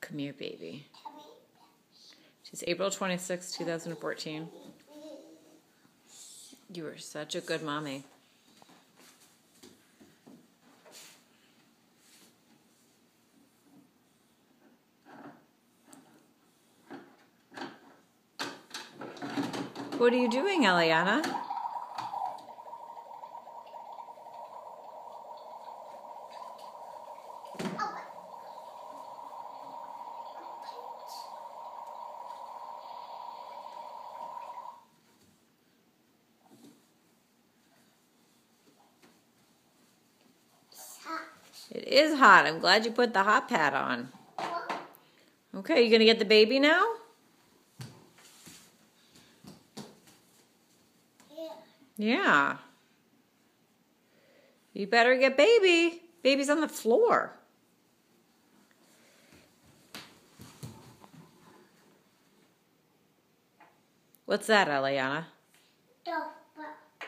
Come here, baby. She's April 26, 2014. You are such a good mommy. What are you doing, Eliana? It is hot. I'm glad you put the hot pad on. Okay, you gonna get the baby now? Yeah. You better get baby. Baby's on the floor. What's that, Eliana?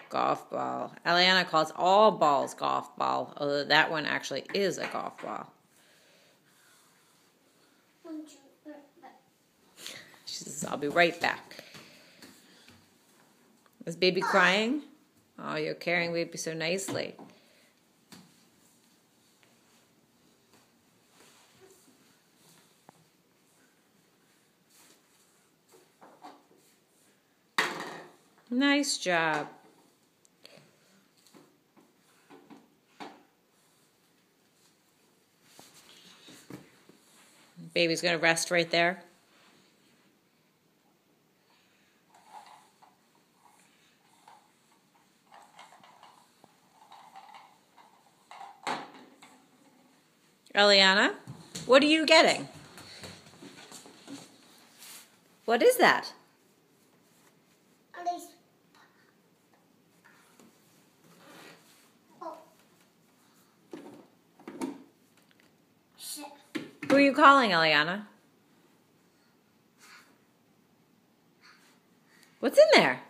Golf ball. Eliana calls all balls golf ball, although that one actually is a golf ball. She says, I'll be right back. Is baby crying? Oh, you're carrying baby so nicely. Nice job. Baby's going to rest right there. Eliana, what are you getting? What is that? Who are you calling, Eliana? What's in there?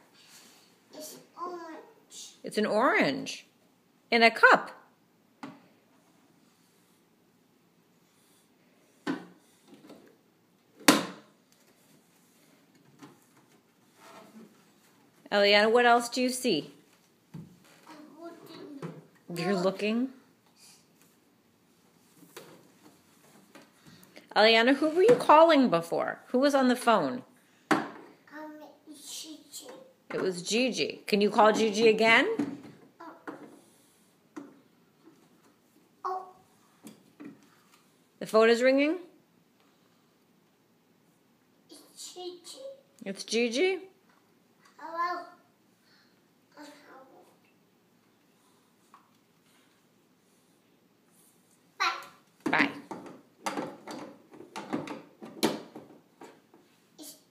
It's orange. It's an orange. In a cup. Eliana, what else do you see? You're looking? Eliana, who were you calling before? Who was on the phone? Gigi. It was Gigi. Can you call Gigi again? Oh. The phone is ringing? It's Gigi. It's Gigi? Hello. Bye.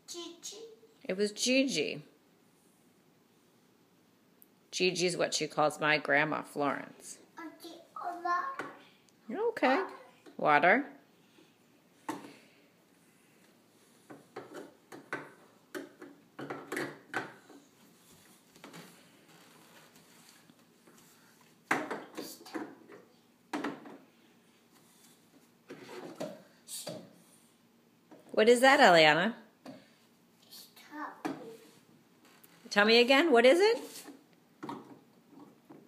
Gigi. It was Gigi. Gigi's what she calls my grandma, Florence. Okay. Water. What is that, Eliana? Tell me again, what is it?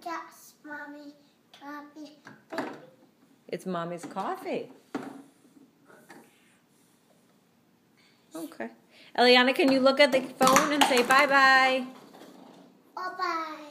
That's Mommy coffee. It's Mommy's coffee. Okay. Eliana, can you look at the phone and say bye-bye? Bye-bye.